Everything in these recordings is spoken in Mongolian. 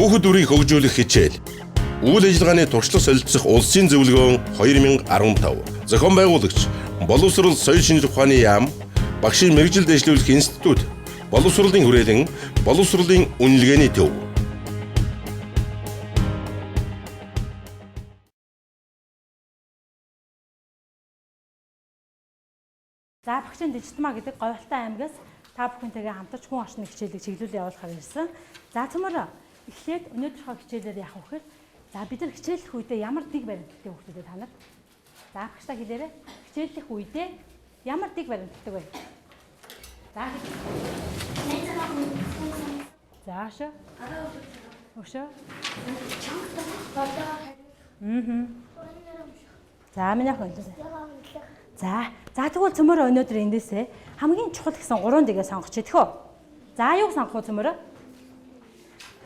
Хүүхэд үрийг хөгжүүлэх хичээл. Үйл ажиллагааны туршлага солилцох улсын зөвлөгөөн 2015. Зохион байгуулагч Боловсрол соёл шинжлэх ухааны яам, багшийн мэргэжил дэвшлүүлэх институт, боловсролын хүрээлэн, боловсролын үнэлгээний төв. За багшийн Дижитмаа гэдэг Говьалтай аймгаас та бүхэнтэйгээ хамтарч хүн орчны хичээлийг чиглүүлээ явуулахаар ирсэн. За цөмөр эхлээд өнөөдрийнхөө хичээлээр яах вэ гэхээр за бид нар хичээллэх үедээ ямар дэг баримттай хүүхдүүдэд танах. За багштай хэлээрэй. Хичээллэх үедээ ямар дэг баримттай вэ? За. Заашаа. Өшөө. За миний хөлөө. За тэгвэл цөмөр өнөөдөр эндээсээ хамгийн чухал гэсэн 3 дэгээ сонгоч тэхөө. За юуг сонгох вэ цөмөр?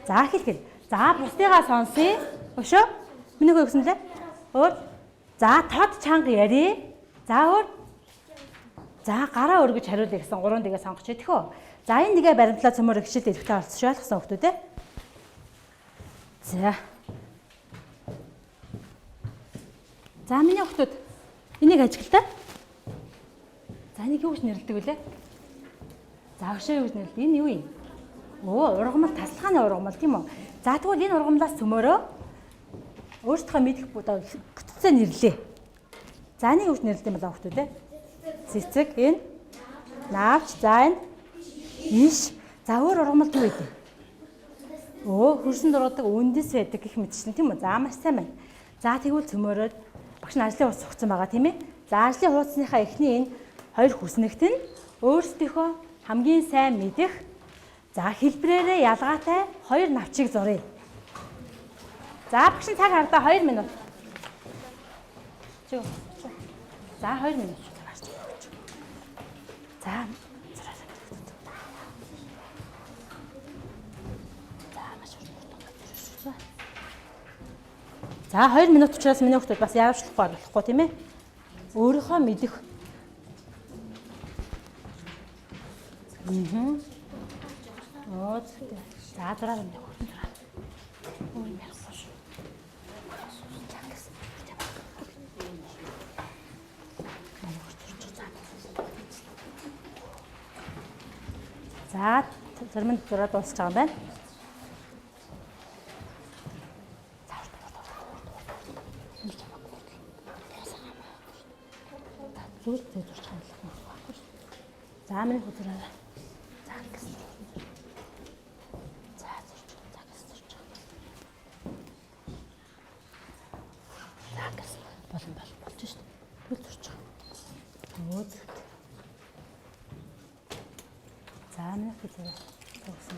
За хэлхэл. За бусдыгаа сонсъё. Өшөө. Миний хөө гэсэн лээ. Өөр. За тод чанга ярий. За өөр. За гараа өргөж хариулъя гэсэн 3 дэгээ сонгоч тэхөө. За энэ дэгээ баримтлаа цөмөр хичээлд идэвхтэй оролцож ойлгосон хүмүүс үү? За. За миний хүмүүс энийг ажигладаг. За энийг юу гэж нэрлэдэг вүлээ? За өшөө юу гэж нэрлэдэг? Энэ юу юм? Ургамал тасалгааны ургамал тийм үү? За тэгвэл энэ ургамлаас цөмөрөө өөртөө мэдэх бүтцээ нэрлээ. За энийг юу гэж нэрлэдэг юм бэ хүмүүс үү? Цэцэг, энэ наавч, за энэ иш. За өөр ургамал юу гэдэг? Хөрсөн дургадаг, үндэс байдаг гэх мэтчлэн тийм үү? За маш сайн байна. За тэгвэл цөмөрөөд багш нь ажлын хуудас өгсөн байгаа тийм ээ. За ажлын хуудасныхаа эхний энэ хоёр хүснэгт нь өөрсдийнхөө хамгийн сайн мэдэх за хэлбэрээрээ ялгаатай хоёр навчийг зуръя. За багш нь цаг хардаа 2 минут. За 2 минут. За За 2 минут учраас миний хүмүүс бас яавчлахгүй болохгүй тийм ээ. Өөрийнхөө мэдэх. За дараа нь хөртөн дараа. Ой яасан шүү. За зарим зураад дуусч байгаа юм байна. Зүгээр зурж хандлах юм байхгүй шүү. За миний хүзрээ. За гэсэн. За зурж. За гэсэн. За гэсэн. Болж шүү. Тэгвэл зурж. Өөд. За миний хүзрээ. Тэгсэн.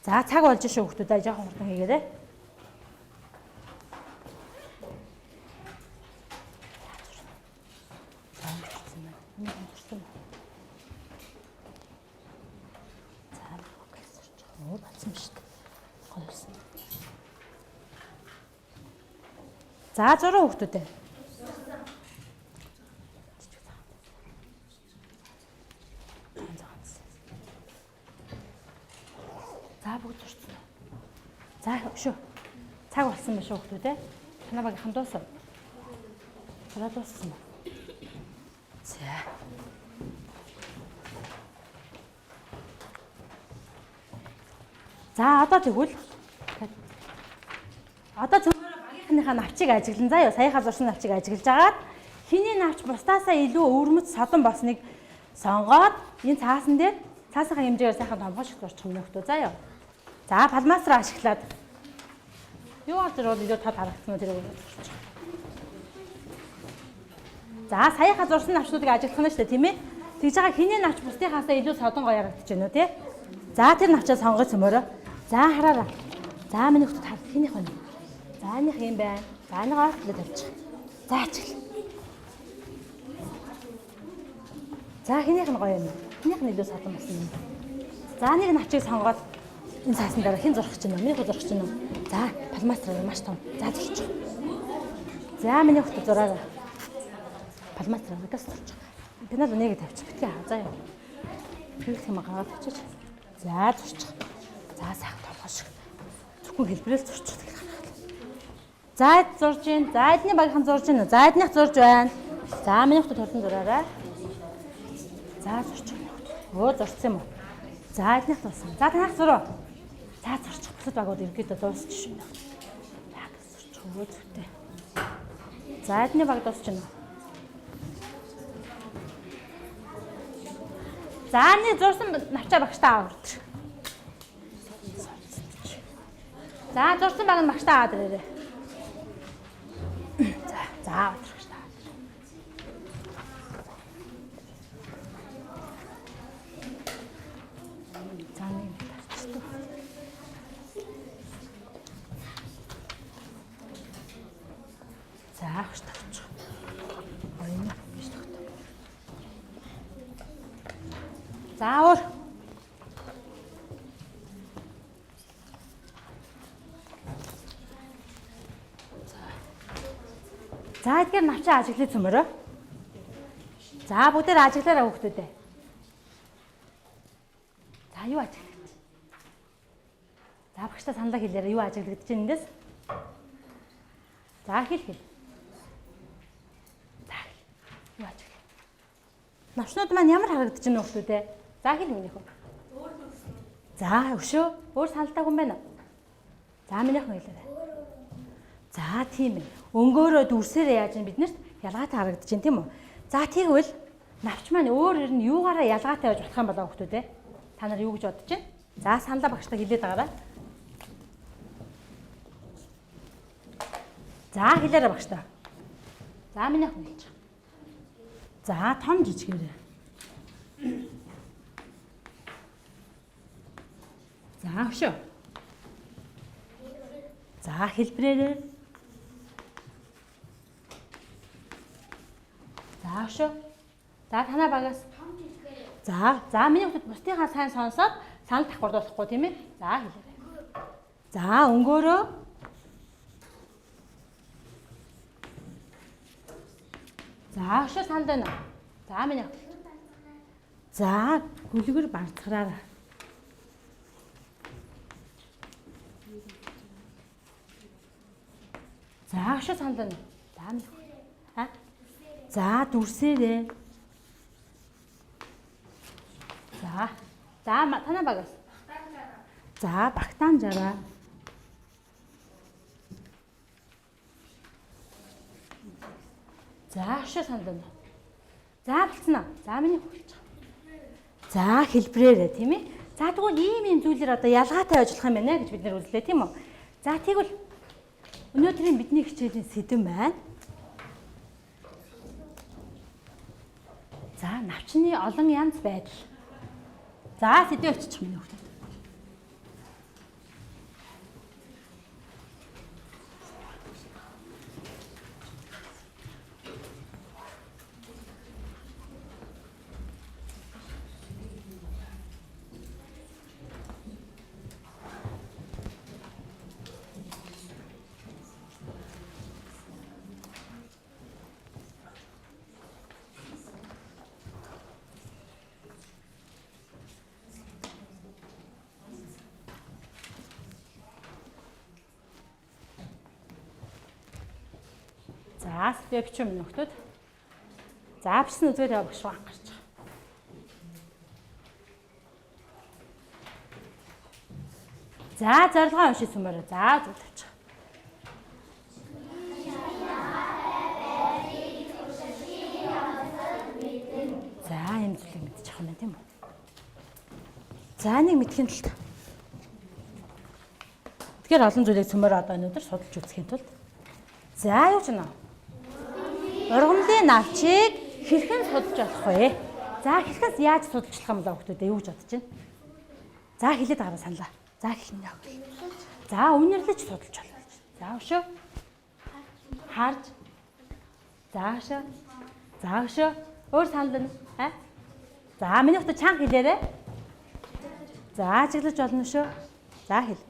За цаг болж шүү хүмүүстээ жоохон хурдан хийгээрэй. За 6 хүүхдүүдээ. За бүгд зурцсан. За шүү. Цаг болсон байна шүү хүүхдүүдээ. Танаа баг хамдуусаа. За дууссан ба. За. За одоо тэгвэл багийнхныхаа навчийг ажиглан заяа саяхаа зурсан навчийг ажиглаж агаад хиний навч бусдаасаа илүү өвөрмөц содон босныг сонгоод энэ цаасан дээр цаасынхаа хэмжээгээр сайхан томхож зурчих юм нөхтөө заяа. За палмастраа ашиглаад юу авчраад илүү тод харагдсан уу тэрийг зурчих. За саяхаа зурсан навчнуудыг ажиглах нь шүү дээ тийм ээ. Тэгж байгаа хиний навч бусдынхаасаа илүү содон гоё харагдаж байна уу тий? За тэр навчаа сонгож цөмөрөө. За хараараа. За миний хүүхд тав хинийх байна. За нэг юм байна. За нэг орхлоо тавьчих. За ажигла. За хинийх нь гоё юм. Хинийх нь илүү содон болсон юм. За нэг навчийг сонгоод энэ цаасан дараа хин зурах чинь миний хүү зурах чинь. За палмастраа маш том. За зурчих. За миний хүүхд зураараа. Палмастраа гас зурчих. Пенал нэг тавьчих. Битгий хаа заа юу. Тэгэх юм гараад тавьчих. За зурчих. За сайхан томхоо шиг. зөвхөн хэлбэрэл зурчихдаг. За зурж гин. За эдний багийнхан зурж гин. За эднийх зурж байна. За миний хүүхдэд хурдан зураарай. За зурч байна. Өө зурцсан юм уу? За эднийх зурсан. За танах зуруу. За зурчих бусад багууд ерөөдөө дуусч шин. За зурчих өө зүгтээ. За эдний баг дуусч байна. За нэг зурсан навчаа багштай аваад. За зурсан баг нь багштай аваад ирээрэй. За аваад багштай. За нэг тавьчихсан. За багш тавьчих. Ойн биш тавьчих. За өөр. За эдгээр навчаа ажиглаж цөмөрөө. За бүгдээр ажиглаараа хүүхдүүдээ. За юу ажиглаж? За багштай саналаа хэлээрэй юу ажиглагдаж байна эндээс? За хэл. За юу ажиглав? Навчнууд маань ямар харагдаж байна хүүхдүүдээ? За хэл минийх үү? За өшөө өөр саналтай хүн байна уу? За минийх нь хэлээрэй. За тийм ээ. Өнгөөрөө дүрсээрээ яаж юм биднэрт ялгаатай харагдаж байна тийм үү? За тэгвэл навч маань өөр ер нь юугаараа ялгаатай байж болох юм болоо хүүхдүүд ээ? Та нар юу гэж бодож байна? За саналаа багштай хэлээд байгаарай. За хэлээрэй багштай. За минийх нь хэлж. За том жижигээрээ. За өшөө. За хэлбэрээрээ. За өшөө. За танаа багаас. За миний хүүхэд бусдынхаа сайн сонсоод санал давхардуулахгүй тийм ээ. За хэлээрэй. За өнгөөрөө. За өшөө санд байна. За миний хүүхэд. За гүлгэр барцгараа. За өшөө санд байна. За миний хүүхэд. За дүрсээрээ. За танаа багаас. За багтаан жараа. За өшөө санд байна. За болцсон аа. За миний хөлж. За хэлбрээрээ тийм ээ. За тэгвэл ийм зүйлээр одоо ялгаатай ажиллах юм байна гэж бид нэр үзлээ тийм үү? За тэгвэл өнөөдрийн бидний хичээлийн сэдэв байна. За навчны олон янз байдал. За сэдэв өччих миний хүүхэд. За сэдэв бичсэн миний хүүхэд. За бичсэн үзээрэй багш баг гарч байгаа. За зорилгоо уншиж сүмээрэй. За зөвлөж. За энэ зүйлийг мэдчих юм байна тийм үү? За нэг мэдхийн тулд. Тэгэхээр олон зүйлийг сүмээр одоо өнөөдөр судалж үзэхийн тулд. За юу ч нэ? Ургамлын навчийг хэрхэн судалж болох вэ? За хэрхээс яаж судалжлах юм бэ хүүхдүүд юу гэж бодож байна? За хэлээд гараа саналаа. За хэлнэ яг. За үнэрлэж судалж болно. За өшөө. Харж. За өшөө. За өшөө. Өөр санал нь. За миний хүүхдэд чанга хэлээрэй. За ажиглаж болно өшөө. За хэл.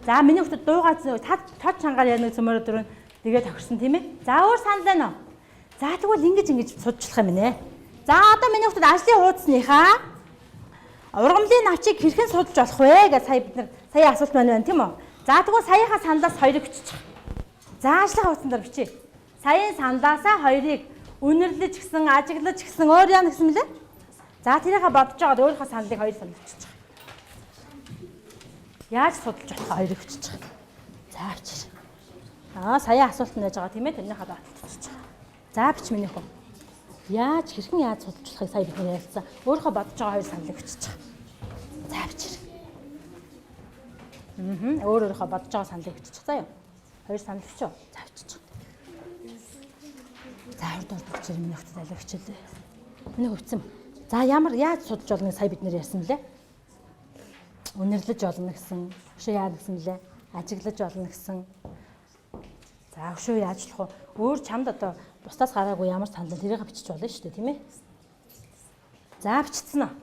За миний хүүхдэд дуугаа тод чангаар ярина цөмөрө дөрөв тэгээ тохирсон тийм ээ. За өөр санал байна уу? За тэгвэл ингэж судалжлах юм нэ. За одоо миний хүүхдэд ажлын хуудасныхаа ургамлын навчийг хэрхэн судалж болох вэ гэж сая бид нар Сая асуулт байна тийм үү? За тэгвэл саяхаа сандаас 2-ыг бичиж. За ажлын хуудсан дээр бичиж. Саяын сандаасаа 2-ыг үнэрлэж гисэн, ажиглаж гисэн өөр яа гэсэн мөлий? За тэрийгээ бодож байгаад өөрийнхөө саналыг 2 санд бичиж. Яаж судалж болох 2-ыг бичиж. За бичиж. Сая асуулт нээж байгаа тийм ээ тэрнийхээ баталт бичиж. За бич миний хөө. Яаж хэрхэн яаж судалж болохыг сая бид нэр ярьсан. Өөрийнхөө бодож байгаа 2 саналыг бичиж. За бичиж. Өөрийнхөө бодож байгаа саналыг бичиж заа юу. 2 санал бичиж. За бичиж. За урд бичиж миний хөтөд алиг хичээлээ. Миний хөвцөн. За ямар яаж судалж болно сая бид нэр ярьсан лээ. Үнэрлэж болно гэсэн. Өшөө яа гэсэн лээ. Ажиглаж болно гэсэн. За өшөө яаж болох вэ? Өөр чамд одоо бусдаас гараагүй ямар санал тэрийг бичиж болно шүү дээ, тийм ээ? За бичсэн аа.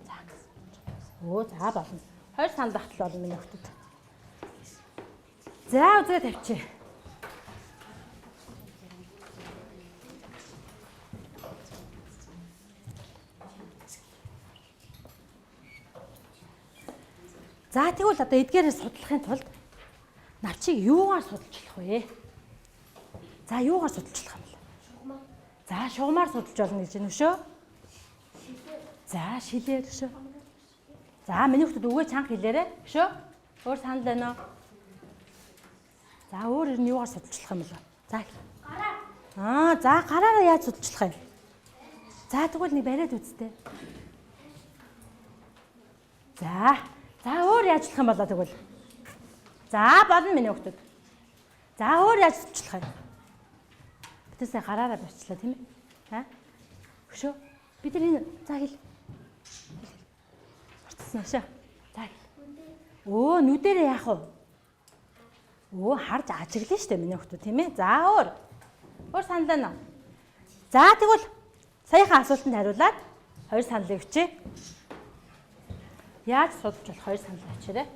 За болно. 2 санал багтал болно миний хөтөд. За үзгээ тавьчих. За тэгвэл одоо эдгээрээ судлахын тулд навчийг юугаар судалж болох вэ? За юугаар судалж болох юм бэ? За шугамаар судалж болно гэж байна өшөө. За шилээр өшөө. За миний хөтөд өгөө чанга хэлээрэ өшөө. Өөр санал байна уу? За өөр ер нь юугаар судалж болох юм бэ? За. Гараа. За гараараа яаж судалж болох юм? За тэгвэл нэг бариад үзтээ. За өөр яаж болох юм болоо тэгвэл? За болно миний хөлтөд. За өөр яаж судалж болох юм? Битээсээ гараараа барьчлаа тийм ээ? Өшөө. Бид нар энэ за хэл. Мартсан өшөө. За хэл. Нүдэрээ яах вэ? Харж ажиглана штэ миний хөлтөд тийм ээ? За өөр санал байна. За тэгвэл саяхан асуултанд хариулаад 2 саналыг бичээ. Яаж судалж болох 2 санал авчираа.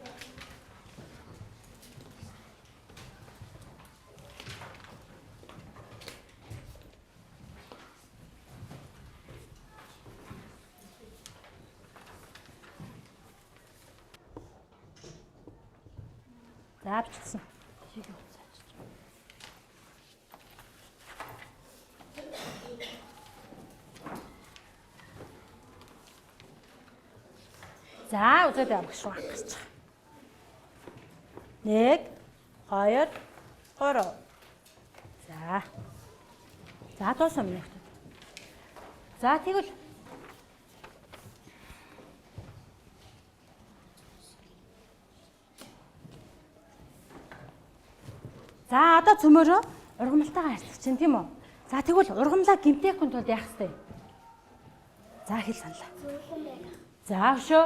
За бичсэн. За үзээд явах шүү гэж. 1 2 3. За тоосон миний хөтөд. За тэгвэл за одоо цөмөрөө ургамалтайгаа харьцах чинь тийм үү? За тэгвэл ургамлаа гимтээхгүй тулд яах вэ? За хэл саналаа. За өшөө.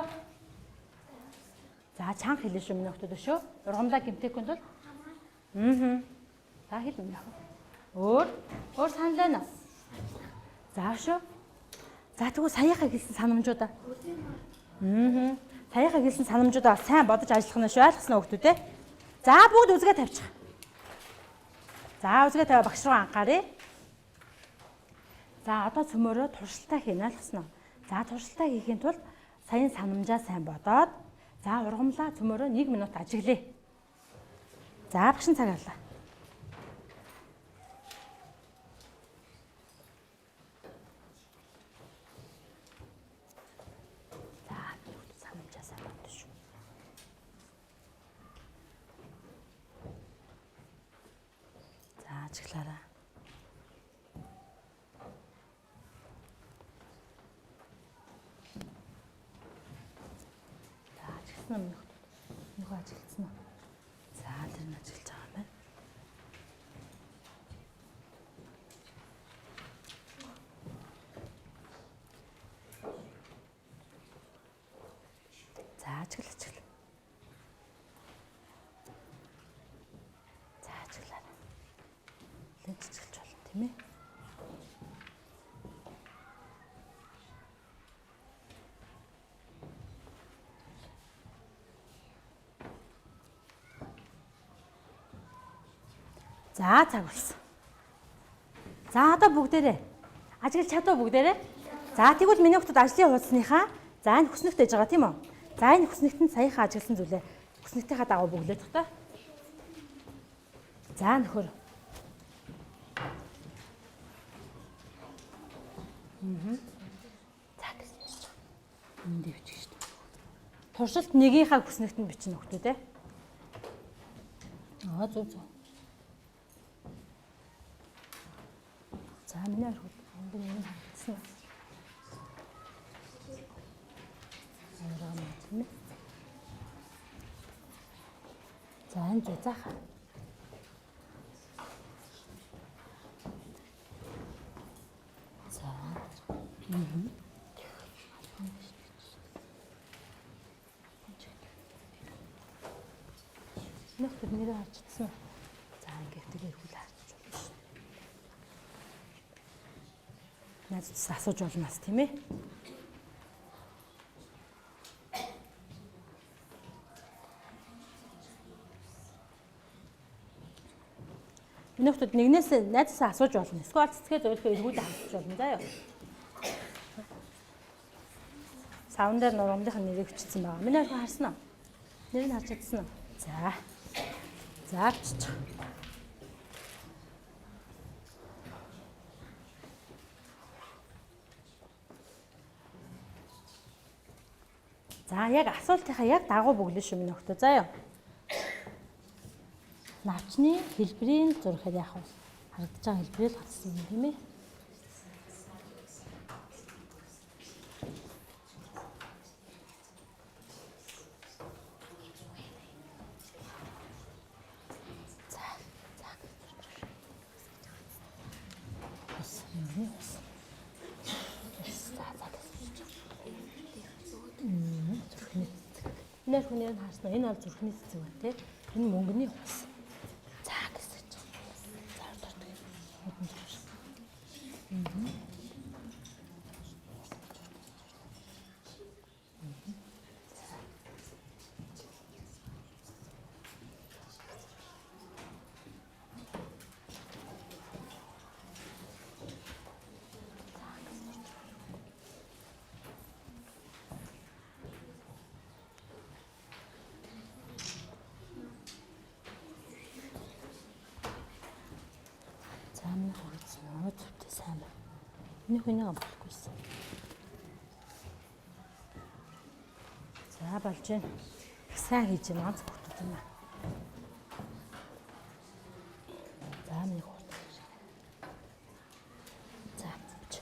За чанга хэлээ шүү миний хөтөд өшөө. Ургамлаа гимтээхгүй тулд. За хэл минь яах вэ? Өөр санал байна. За өшөө. За тэгвэл саяхаа хэлсэн санамжуудаа. Саяхаа хэлсэн санамжуудаа сайн бодож ажиллах нь шүү ойлгосноо хөтөд те. За бүгд үзгээ тавьчих. За үзгээ тавиа багш руу анхаарай. За одоо цөмөрөө туршилтаа хийнэ ойлгосноо. За туршилтаа хийхин тулд саяын санамжаа сайн бодоод за ургамлаа цөмөрөө 1 минут ажиглая. За багш цаг авлаа. За санамжаа сайн бодож шүү. За ажиглаарай. Нэг ажигласан уу? За тэр нь ажиглаж байгаа юм байна. За ажигла. За ажиглаарай. Лэнч ажиглаж болно тийм ээ? За цаг болсон. За одоо бүгдээрээ ажиглаж чадав бүгдээрээ. За тэгвэл миний хүүхдэд ажлын хуудасныхаа за энэ хүснэгт ээж байгаа тийм үү? За энэ хүснэгтэнд саяхан ажигласан зүйлээ хүснэгтийнхаа дагуу бөглөөд та. За нөхөр. За гэсэн. Энд дэвчих шүү дээ. Туршилт нэгийнхаа хүснэгтэнд бичнэ хөхтөө те. Зүг. За миний хөхт энэ нэг хандсан. За энэ зузаах. За. Нөхөр нэрээ харчихсан. За ингээд тэрхүүл харчих болно шүү. Надад асууж болно бас тийм ээ. Нөхдөд нэгнээс найзсаа асууж болно. Эсвэл цэцгээ зөөлхөө эргүүлээ асууж болно заа юу. Савн дээр нурмынхын нэрийг хүчсэн байгаа. Миний харсан уу? Нэрийг харж чадсан уу? За. За авчиж. За яг асуултынхаа яг дагуу бөглөө шүү миний хөхтөө заа юу. Навчны хэлбэрийн зурхаар яах вэ? Харагдаж байгаа хэлбэрийг л хатсан юм тийм ээ. Энэ хүний харснаа энэ бол зүрхний цэцэг байна те. Энэ мөнгөний хус. За гэсэн чинь. За ордог. Хөдөн зүрх. Сайн хурцноо зүгтээ сайн байна. Миний хүнийг болохгүйсэн. За болж байна. Сайн хийж байна ганц хурцууд юм аа. За миний хурц. За бич.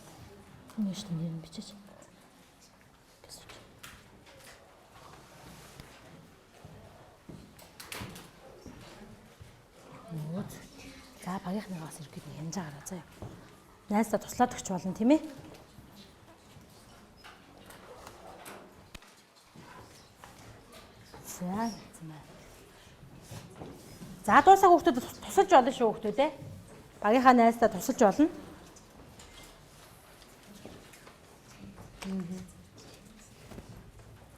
Миний шин нэр бичиж. Гэсүч. Нууц. За багийнхнаас ирэхэд янж агараа заа. Найсаа туслаад өгч болно тийм ээ. За за дуусаа хүүхдүүд тусалж болно шүү хүүхдүүд ээ. Багийнхаа найсаа тусалж болно.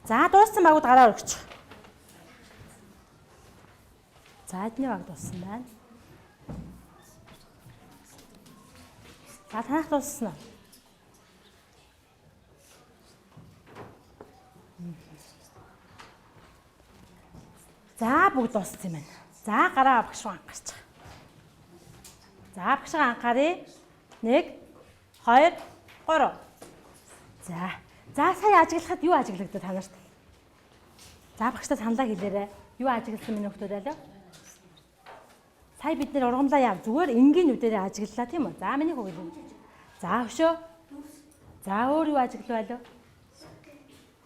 За дууссан багууд гараа өргөч. За эдний баг дууссан байна. За танах дууссан уу? За бүгд дууссан юм байна. За гараа багш руу анхаарч. За багшаа анхааръя. 1 2 3. За сая ажиглахад юу ажиглагдав та нарт? За багштай саналаа хэлээрэй. Юу ажигласан миний хөлтөд байлаа? Сая бид нэр ургамлаа яав. Зүгээр энгийн үдээрээ ажиглалаа тийм үү? За миний хөлтөд. За өшөө. За өөр юу ажиглав байлаа?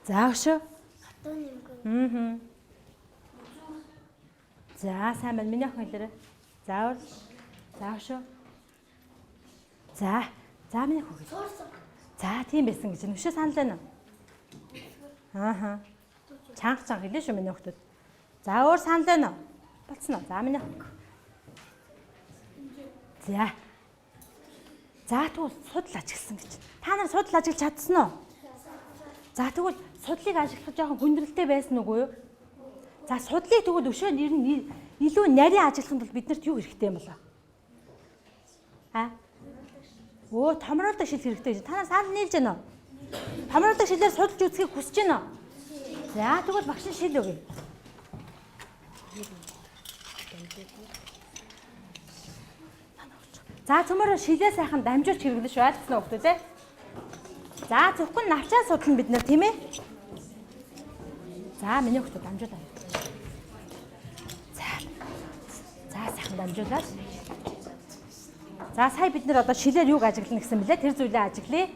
За өшөө. Хатууны өнгө. За сайн байна. Миний охин хэлээрэй. За өөр. За өшөө. За миний хөлтөд. За тийм байсан гэж. Өшөө санал байна уу? Ааха. Чанга хэлээ шүү миний хөлтөд. За өөр санал байна уу? Болцсон уу? За миний хөлтөд. За тэгвэл судал ажигласан гэж. Та нар судал ажиглаж чадсан уу? За тэгвэл судлыг ажиглах жоохон хүндрэлтэй байсан уу юу? За судлыг тэгвэл өшөө нэр нь илүү нарийн ажиглахын тулд биднэрт юу хэрэгтэй юм болоо? Томруулдаг шил хэрэгтэй гэж. Та нар санал нийлж байна уу? Томруулдаг шилээр судалж үзхийг хүсэж байна уу? За тэгвэл багш нь шил өгье. За цөмөрөө шилээ сайхан дамжуулж хэрэглэж ойлгосноо хөөе те. За зөвхөн навчаа судлана бид нар тийм ээ. За миний хөөе дамжуулаа. За сайхан дамжуулаад. За сая бид нэр одоо шилээр юуг ажиглана гэсэн бэлээ тэр зүйлээ ажиглая.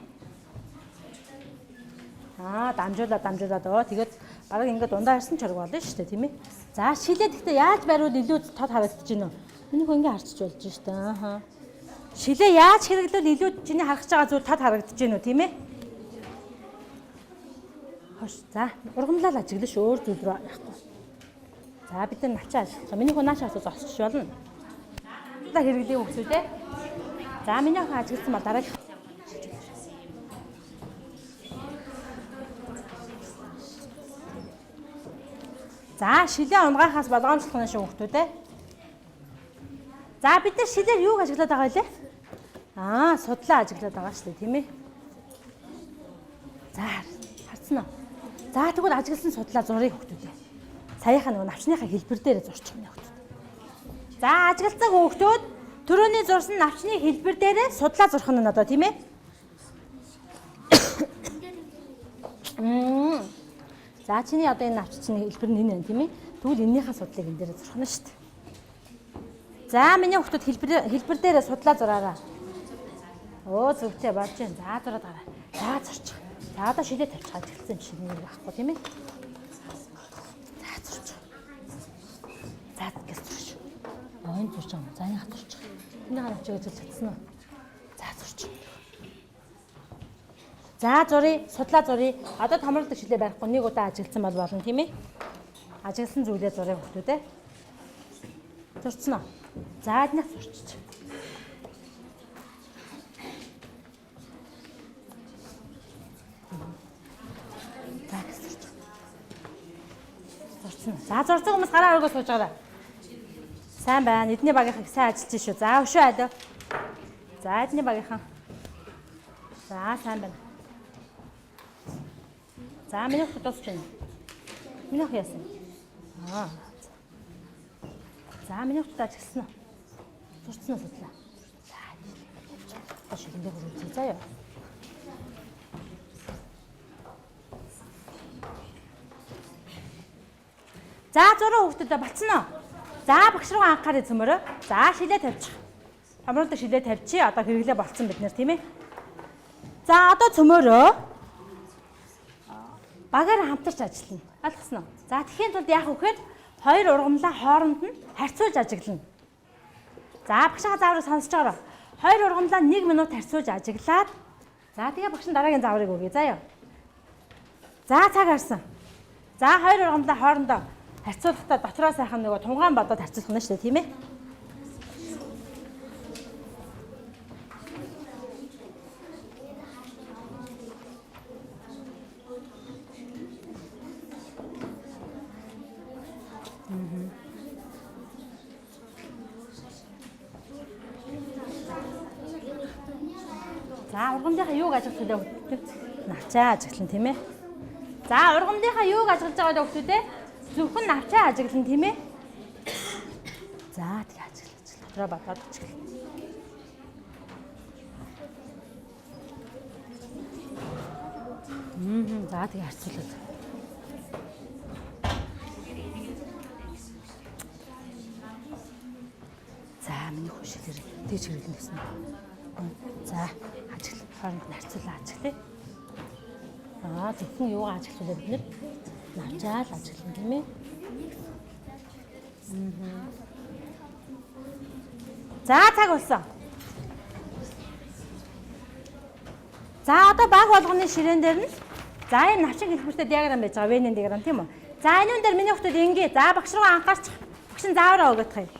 Дамжуулаад тэгээд бараг ингээд дундаа харсан чарга болно шүү дээ тийм ээ. За шилээ гэхдээ яаж байруул илүү тод харагдаж байна уу? Миний хөө ингээд харчиж болж шүү дээ. Шилээ яаж хэрэглэвэл илүү чиний харагдаж байгаа зүйл тод харагдаж байна уу тийм ээ? Хош за ургамлал ажиглаш өөр зүйл рүү явахгүй. За бид нар навчаа ажиглах. Миний хөө наашаа зогсчих болно. За хэрэглэе хөөсөө те. За миний хөө ажигласан ба дараагийн За шилээ унгахаас болгоомжлох нь шүү хөөе те. За бид нар шилээр юуг ажиглаад байгаа вэ? Судлаа ажиглаад байгаа шүү дээ тийм ээ. За харцсан уу? За тэгвэл ажигласан судлаа зургийг хөөе. Саяхан нөгөө навчныхаа хэлбэр дээр зурчих юм хөөе. За ажигласан хөөхдүүд түрүүний зурсан навчны хэлбэр дээр судлаа зурх нь одоо тийм ээ. За чиний одоо энэ навч чинь хэлбэр нь энэ байна тийм ээ. Тэгвэл энэнийхээ судлыг энэ дээр зурхна шүү дээ. За миний хүүхдүүд хэлбэр дээр судлаа зураараа. Зөвхөн болж байна. За зураад гараа. За зурчих. За одоо шилээ тавьчих ажигласан шиг нэг байхгүй тийм ээ. За зурчих. За гэж зурчих. Энэ зурч юм. За энэ хатурчих. Энэ хараач гэж хэлсэн үү? За зурчих. За зуръя, судлаа зуръя. Одоо томролдог шилээ барихгүй нэг удаа ажигласан бол болно тийм ээ. Ажигласан зүйлээ зуръя хүүхдүүд ээ. Зурцсан уу? За эднээс зурчих. За зурчих. Зурцсан. За зурцсан хүмүүс гараа өргөө сууж байгаарай. Сайн байна. Эдний багийнхан сайн ажиллаж шүү. За өшөө айдаа. За эдний багийнхан. За сайн байна. За миний хот дуусч байна. Миний хот яасан? За миний хот ажигласан уу? Зурцсан уу судлаа? За одоо шилэндээ хөрвүүлээ заяа. За зураг хүүхдүүдэд болцсон уу? За багш руу анхаарай цөмөрөө. За шилээ тавьчих. Хамруулдаг шилээ тавьчих. Одоо хэрэглээ болцсон бид нэр тийм ээ. За одоо цөмөрөө багаар хамтарч ажиллана. Ойлгосноо? За тэгэхээр тулд яах вэ гэхээр хоёр ургамлаа хооронд нь харьцуулж ажиглана. За багшаа зааврыг сонсож байгаарай. Хоёр ургамлаа 1 минут харьцуулж ажиглаад за тэгээ багш нь дараагийн зааврыг өгье. Заяа. За цаг харсан. За хоёр ургамлаа хоорондоо харьцуулахдаа дотроо сайхан нөгөө тунгаан бодоод харьцуулах нь шүү дээ, тийм ээ? За ургамлынхаа юуг ажиглах вэ? Навчаа ажиглана тийм ээ. За ургамлынхаа юуг ажиглаж байгаа вэ хөөе? Зөвхөн навчаа ажиглана тийм ээ. За тэгээ ажиглаж дотроо бодоод ажиглана. За тэгээ харьцуулаад. За миний хөшөлөр тэгж хэрэглэн гэсэн. За ажиглах хооронд нь харьцуулаад ажиглая. Зөвхөн юугаа ажиглах вэ бид нэр? Навчаа л ажиглана тийм ээ. За цаг болсон. За одоо баг болгоны ширээн дээр нь за энэ навчин хэлбэртэй диаграм байж байгаа Венен диаграм тийм үү? За энэ дээр миний хүүхдүүд ингээ за багш руу анхаарч багш нь заавраа өгөх юм.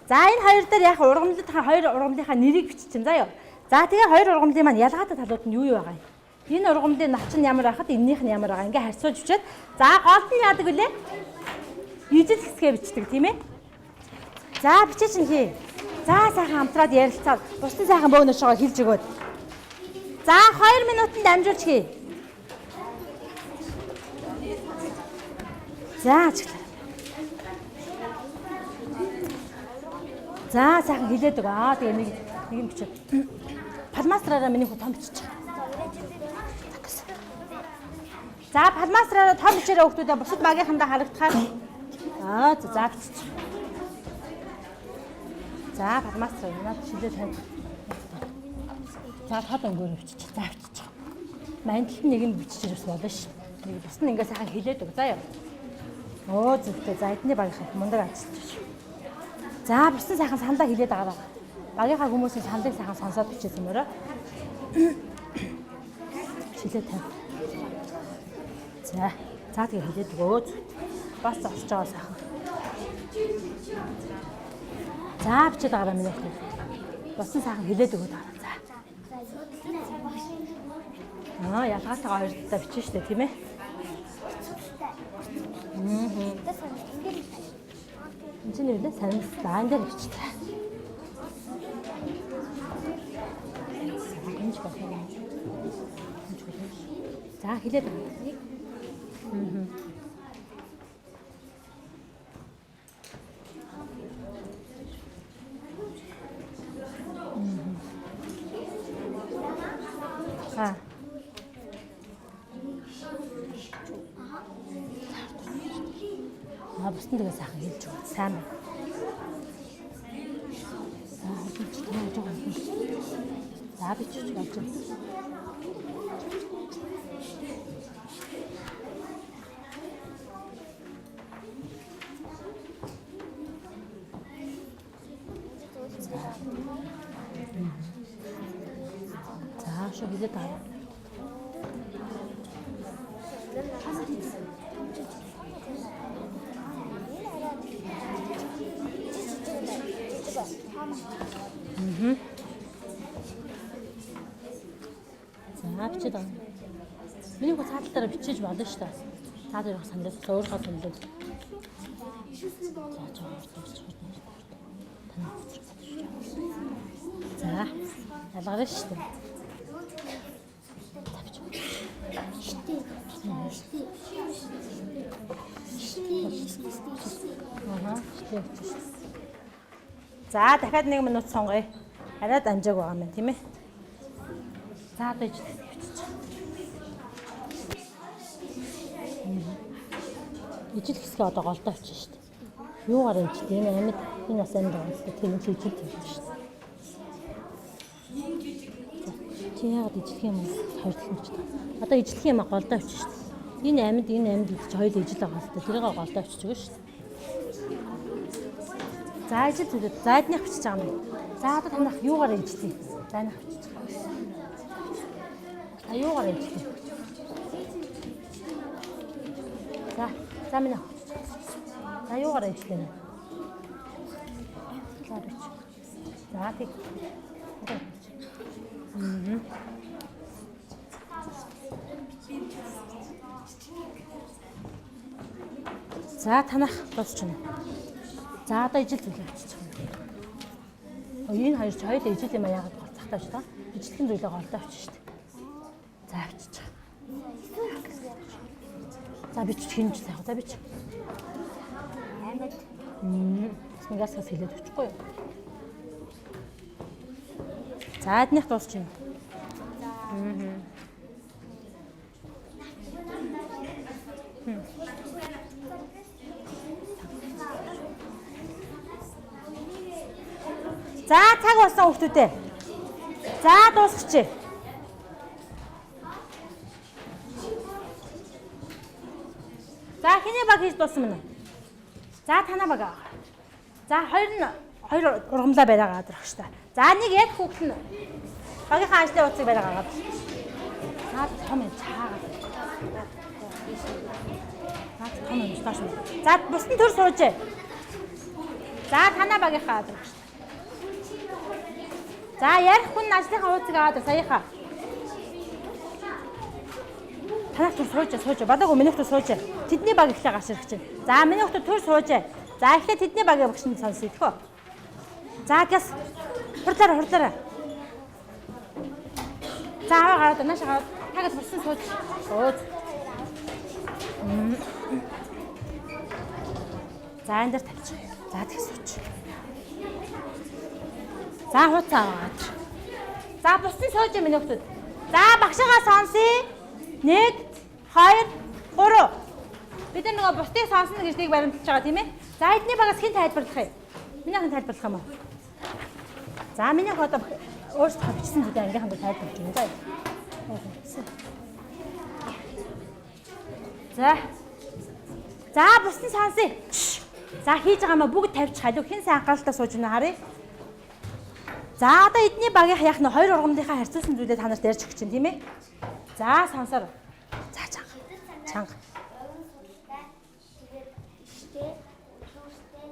За энэ хоёр дээр яг ургамлынхаа хоёр ургамлынхаа нэрийг биччихэн заяа. За тэгээ хоёр ургамлын маань ялгаатай талууд нь юу юу байгаа юм? Энэ ургамлын навч нь ямар байхад энэнийх нь ямар байгаа. Ингээ харьцуулж бичээд за голд нь яадаг вүлээ? Ижил хэсгээ бичдэг тийм ээ. За бичиж чинь хий. За сайхан хамтраад ярилцаад бусдын сайхан бөөнөөшөө хэлж өгөөд. За 2 минутанд дамжуулж хий. За ажиглаа. За сайхан хилээд өгөө. Тэгээ нэг нь бичээд. Палмастраараа миний хүү том бичиж. За палмастраараа том бичээрэй хүүхдүүдээ бусад багийнхандаа харагдахаар. За бичиж. За палмастраа надад шилээ тань. За тод өнгөөр бичиж. За бичиж. Мандалт нэг нь бичиж ирсэн болно ш. Нэг бас нь ингээ сайхан хилээд өг. Заа ёо. Зөвхөн за эдний багийнхаа мундаг ажиллаж. За бусдын сайхан сандаа хилээд байгаа. Багийнхаа хүмүүсийн сандыг сайхан сонсоод бичсэн мөрөө. Шилээ тань. За тэгээ хилээд өгөөд бас зогсож байгаа сайхан. За бичээд байгаа миний хөө. Бусдын сайхан хилээд өгөөд байгаа. За. Ялгаалтайгаа хоёр талаа бичэн штэ тийм ээ. Энд чинь юу вэ? Санамстай энэ дээр бичдэг. За хэлээд байна. Бусдын тэгээ сайхан хэлж өгөө. Сайн байна. За бичиж болж байна. За шо хэлээд байгаа. За бичээд байгаа. Миний хөө цааталтаараа бичиж болно шүү дээ. Та дөрөв сандал зөөргөө сандал. За ялгарна шүү дээ. За дахиад 1 минут сонгоё. Арайд амжааг байгаа юм тийм ээ. За одоо ижил хэвчиж. Ижил хэсгээ одоо голдоо авчих шүү дээ. Юугаар ижил энэ амьд энэ бас амьд байгаа шүү дээ. Тэр нь ижил тавьчих шүү дээ. Чи яагаад ижлэх юм бэ? Хоёр талын ч. Одоо ижлэх юм голдоо авчих шүү дээ. Энэ амьд гэж хоёул ижил байгаа шүү дээ. Тэрийг голдоо авчих шүү дээ. За ижил зүгээд зайдных бичиж байгаа юм. За одоо танах юугаар ижлээ? Зайдных бичиж байгаа. Юугаар ижлээ? За минь. За юугаар ижлээ? За бич. За тэг. За танах дуусчихна. За одоо ижил зүйлээ авчиж байгаа. Энэ хоёр ч хоёул ижил юм яагаад голцохтой ч та. Ижлэхэн зүйлээ голдоо авчих шүү дээ. За авчиж байгаа. За бичих хинж сайхан. За бич. Амьд. Снэгээс хэлээд өчхгүй юу? За эднийх дуусчихна. За цаг болсон хүүхдүүдээ. За дуусгачих. За хиний баг хийж дууссан мөн. За танаа баг. За хоёр ургамлаа бариагаа гадрах штэ. За нэг яг хүүхд нь багийнхаа ажлын утсыг бариагаа гад. Наад том юм цаагаад. Наад том юм тааш. За бусдын төр суужээ. За танаа багийнхаа гадрах штэ. За ярих хүн ажлынхаа хуудсыг аваад саяхаа. Танах төр сууж. Бадаагүй миний төр сууж. Тэдний баг ихлэ гарч ирэх чинь. За миний төр сууж. За ихлэ тэдний багийн багш нь сонсъё тэхөө. За гэс хурлаараа. За аваа гараад нааш гараад тагад болсон сууж. За энэ дээр тавьчих. За тэгс сууч. За хууцаа аваад. За бусдын сууж юм минь хүмүүс. За багшаагаа сонсъё. 1 2 3. Бид нөгөө бусдыг сонсно гэж нэг баримталж байгаа тийм ээ. За эдний багаас хэн тайлбарлах юм? Минийхэн тайлбарлах юм уу? За минийх одоо өөрсдөө хавчсан зүйлээ ангийнхан дээр тайлбарлаж байна заа. За. За бусдын сонсъё. За хийж байгаа маа бүгд тавьчих халуу хэн сайн анхааралтай сууж байна харъя. За одоо эдний багийнх яах нь хоёр ургамлынхаа харьцуулсан зүйлээ та нарт ярьж өгч чинь тийм ээ. За сонсоор. За чанга. Чанга. Тэгээд иштэй, туустай.